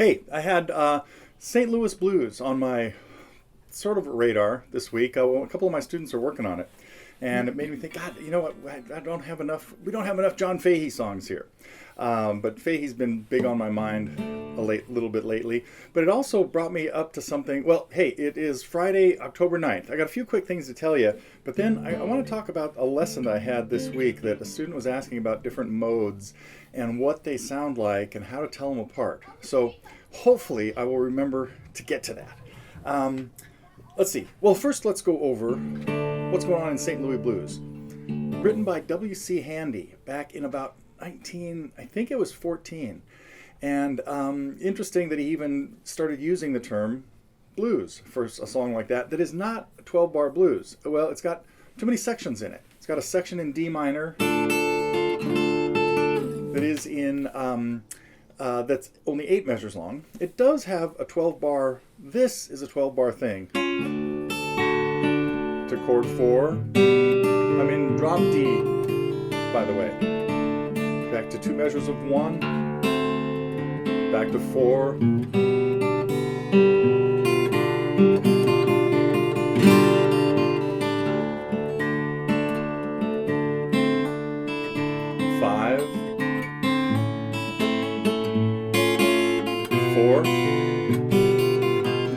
Hey, I had St. Louis blues on my sort of radar this week. A couple of my students are working on it, and it made me think, God, you know what? I don't have enough. We don't have enough John Fahey songs here. But Fahey's been big on my mind little bit lately. But it also brought me up to something. Well, hey, it is Friday, October 9th. I got a few quick things to tell you, but then I want to talk about a lesson that I had this week that a student was asking about different modes and what they sound like and how to tell them apart. So hopefully I will remember to get to that. Let's see. Well, first let's go over what's going on in St. Louis blues. Written by W.C. Handy back in about 19, I think it was 14. And interesting that he even started using the term blues for a song like that is not a 12-bar blues. Well, it's got too many sections in it. It's got a section in D minor that is in that's only 8 measures long. It does have a 12-bar. This is a 12-bar thing. To chord 4. I'm in drop D, by the way. Back to 2 measures of 1. Back to 4.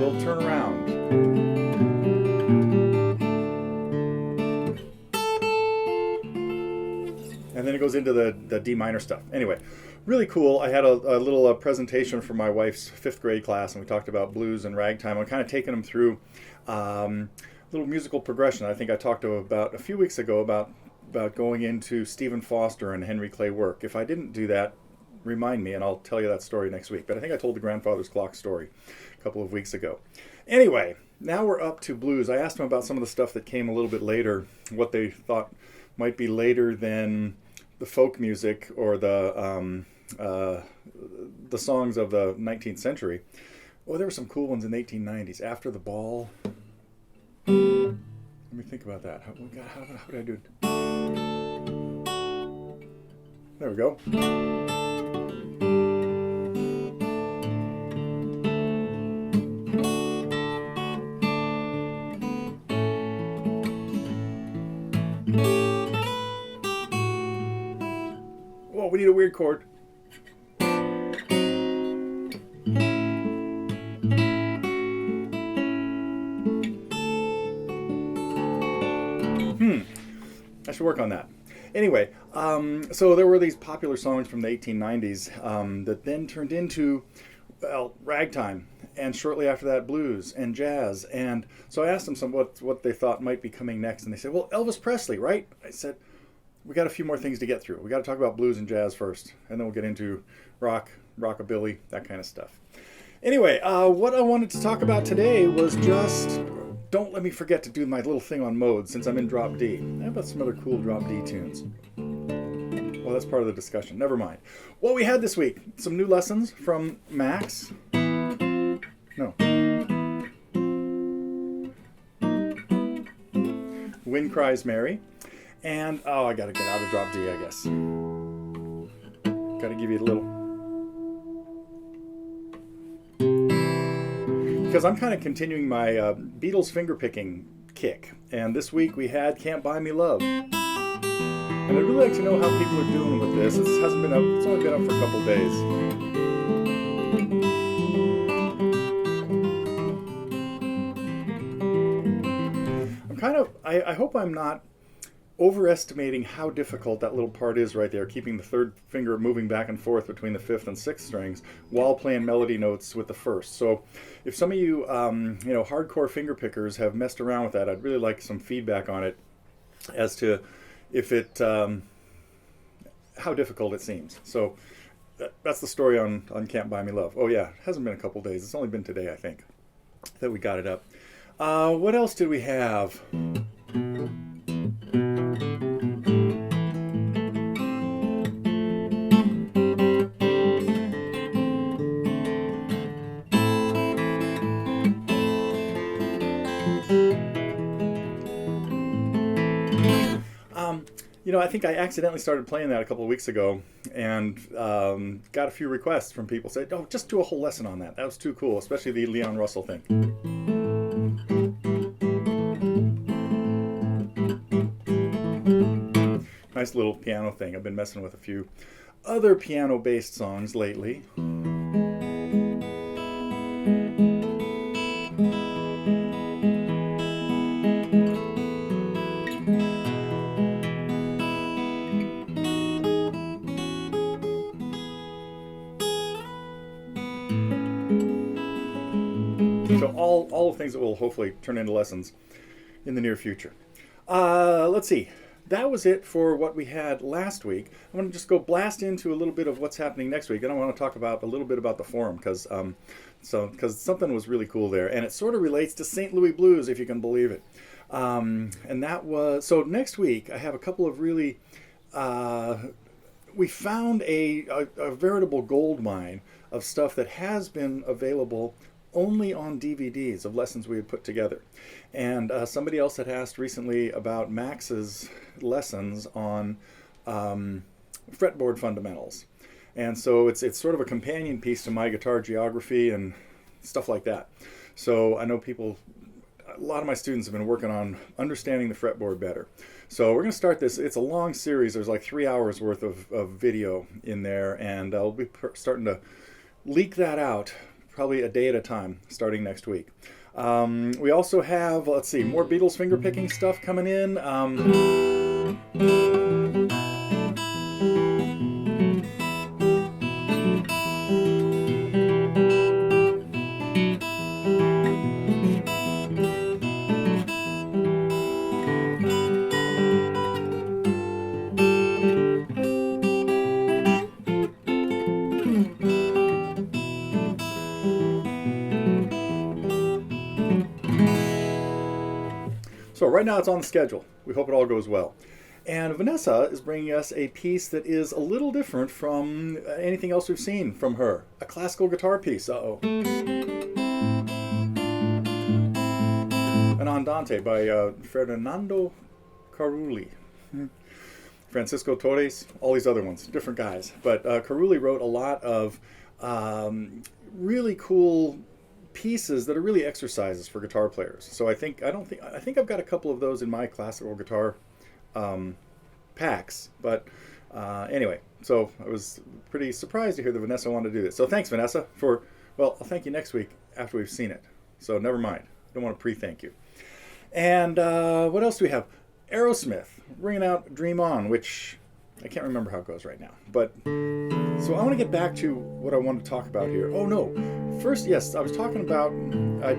We'll turn around. And then it goes into the D minor stuff. Anyway, really cool. I had a little presentation for my wife's 5th grade class, and we talked about blues and ragtime. I'm kind of taking them through little musical progression. I think I talked about a few weeks ago about going into Stephen Foster and Henry Clay work. If I didn't do that, remind me, and I'll tell you that story next week. But I think I told the grandfather's clock story a couple of weeks ago. Anyway, now we're up to blues. I asked them about some of the stuff that came a little bit later, what they thought might be later than the folk music or the songs of the 19th century. Oh, there were some cool ones in the 1890s. After the Ball. Let me think about that. How did I do it? There we go. Whoa, we need a weird chord. I should work on that. Anyway, so there were these popular songs from the 1890s that then turned into, well, ragtime, and shortly after that, blues and jazz. And so I asked them what they thought might be coming next, and they said, well, Elvis Presley, right? I said, we got a few more things to get through. We got to talk about blues and jazz first, and then we'll get into rock, rockabilly, that kind of stuff. Anyway, what I wanted to talk about today was just, don't let me forget to do my little thing on modes since I'm in drop D. How about some other cool drop D tunes? Well, that's part of the discussion. Never mind. What we had this week, some new lessons from Max. No. Wind Cries Mary. And, oh, I got to get out of drop D, I guess. Got to give you a little. Because I'm kind of continuing my Beatles fingerpicking kick. And this week we had Can't Buy Me Love. And I'd really like to know how people are doing with this. It hasn't been up, it's only been up for a couple days. I hope I'm not overestimating how difficult that little part is right there, keeping the third finger moving back and forth between the fifth and sixth strings while playing melody notes with the first. So if some of you, hardcore finger pickers have messed around with that, I'd really like some feedback on it as to if it, how difficult it seems. So that's the story on Can't Buy Me Love. Oh yeah, it hasn't been a couple days. It's only been today, I think, that we got it up. What else did we have? I think I accidentally started playing that a couple of weeks ago and got a few requests from people saying, oh, just do a whole lesson on that. That was too cool, especially the Leon Russell thing. Nice little piano thing. I've been messing with a few other piano-based songs lately. So all things that will hopefully turn into lessons in the near future. Let's see. That was it for what we had last week. I'm going to just go blast into a little bit of what's happening next week. And I want to talk about a little bit about the forum because something was really cool there. And it sort of relates to St. Louis Blues, if you can believe it. And that was, so next week I have a couple of really, we found a veritable gold mine of stuff that has been available only on DVDs of lessons we had put together. And somebody else had asked recently about Max's lessons on Fretboard Fundamentals. And so it's sort of a companion piece to my guitar geography and stuff like that. So I know a lot of my students have been working on understanding the fretboard better. So we're going to start this. It's a long series. There's like 3 hours worth of video in there, and I'll be starting to leak that out probably a day at a time starting next week. We also have, let's see, more Beatles fingerpicking stuff coming in. So right now it's on the schedule. We hope it all goes well. And Vanessa is bringing us a piece that is a little different from anything else we've seen from her. A classical guitar piece. Uh-oh. An Andante by Ferdinando Carulli. Francisco Torres, all these other ones, different guys. But Carulli wrote a lot of really cool pieces that are really exercises for guitar players. So I think I've got a couple of those in my classical guitar packs. But anyway, so I was pretty surprised to hear that Vanessa wanted to do this. So thanks, Vanessa, I'll thank you next week after we've seen it. So never mind. I don't want to pre-thank you. And what else do we have? Aerosmith, bringing out Dream On, which I can't remember how it goes right now. But so I want to get back to what I want to talk about here. Oh no, first, yes, I was talking about, I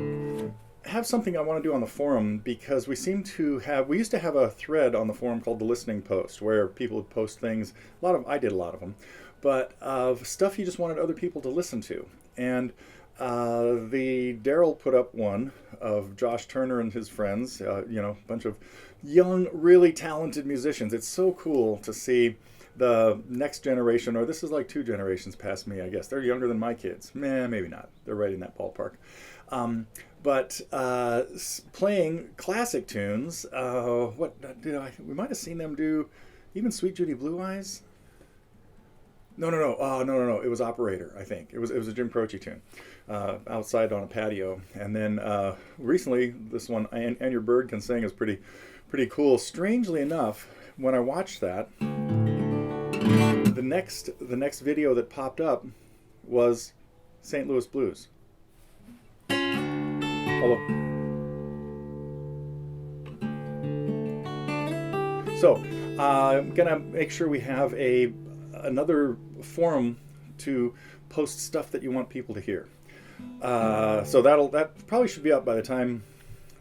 have something I want to do on the forum because we used to have a thread on the forum called the Listening Post where people would post things, I did a lot of them, but of stuff you just wanted other people to listen to. And Daryl put up one of Josh Turner and his friends, a bunch of young, really talented musicians. It's so cool to see the next generation, or this is like 2 generations past me, I guess. They're younger than my kids. Maybe not. They're right in that ballpark. But playing classic tunes, we might have seen them do even Sweet Judy Blue Eyes. No, no, no. Oh, no, no, no. It was Operator, I think. It was a Jim Croce tune, outside on a patio. And then recently, this one, and Your Bird Can Sing, is pretty cool. Strangely enough, when I watched that, the next video that popped up was St. Louis Blues. So I'm gonna make sure we have another forum to post stuff that you want people to hear. So that probably should be up by the time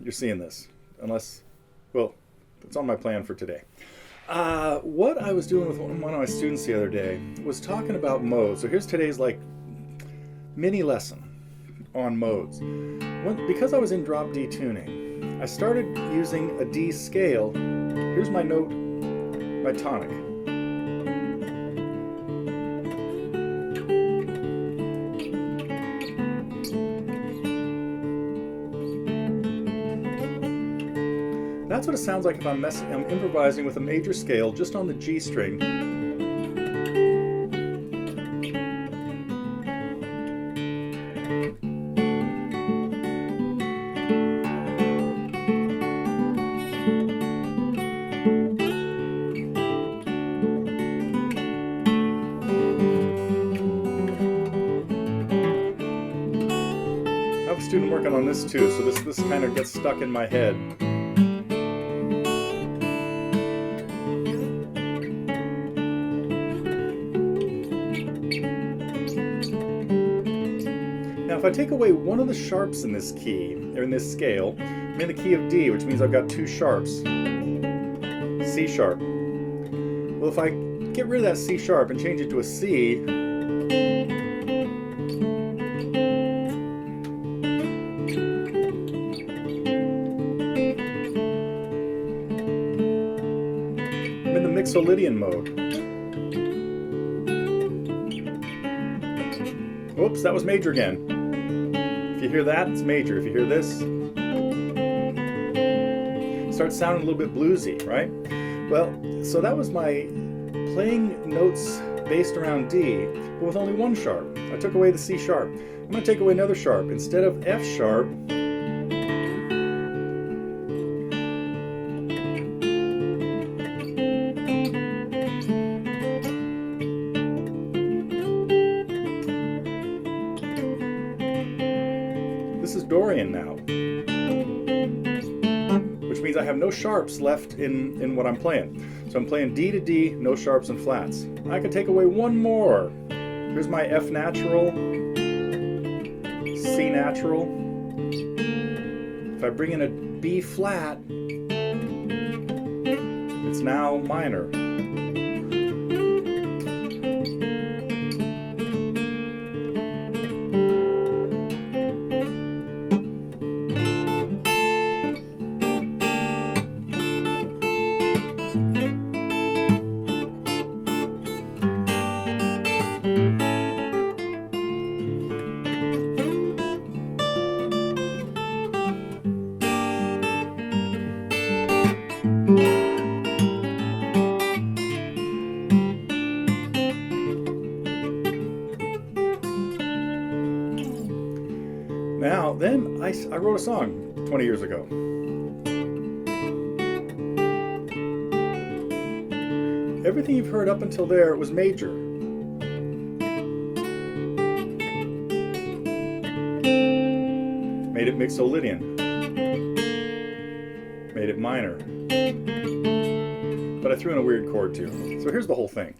you're seeing this, unless, well, it's on my plan for today. What I was doing with one of my students the other day was talking about modes. So here's today's mini lesson on modes. Because I was in drop D tuning, I started using a D scale. Here's my note, my tonic. That's what it sounds like if I'm improvising with a major scale just on the G string. I have a student working on this too, so this kind of gets stuck in my head. Now, if I take away one of the sharps in this key, or in this scale, I'm in the key of D, which means I've got two sharps. C sharp. Well, if I get rid of that C sharp and change it to a C, I'm in the Mixolydian mode. Oops, that was major again. If you hear that, it's major. If you hear this, it starts sounding a little bit bluesy, right? Well, so that was my playing notes based around D, but with only one sharp. I took away the C sharp. I'm going to take away another sharp. Instead of F sharp, this is Dorian now, which means I have no sharps left in what I'm playing. So I'm playing D to D, no sharps and flats. I can take away one more. Here's my F natural, C natural. If I bring in a B flat, it's now minor. Now, then I wrote a song 20 years ago. Everything you've heard up until there was major. Made it Mixolydian. Made it minor. But I threw in a weird chord too. So here's the whole thing.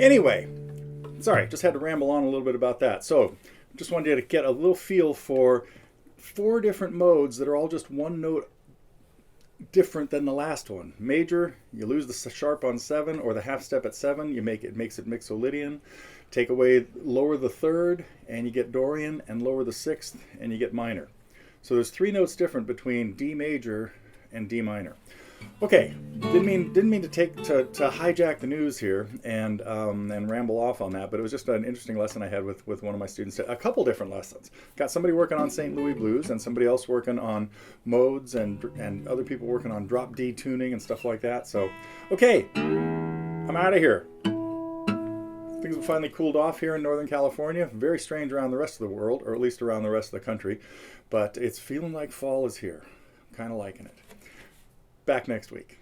Anyway, sorry, just had to ramble on a little bit about that. So, just wanted to get a little feel for 4 different modes that are all just one note different than the last one. Major, you lose the sharp on 7 or the half step at 7, it makes it Mixolydian. Take away, lower the 3rd and you get Dorian, and lower the 6th and you get minor. So there's 3 notes different between D major and D minor. Okay, didn't mean to hijack the news here and ramble off on that, but it was just an interesting lesson I had with one of my students. A couple different lessons. Got somebody working on St. Louis blues, and somebody else working on modes, and other people working on drop D tuning and stuff like that. So, okay, I'm out of here. Things have finally cooled off here in Northern California. Very strange around the rest of the world, or at least around the rest of the country, but it's feeling like fall is here. Kind of liking it. Back next week.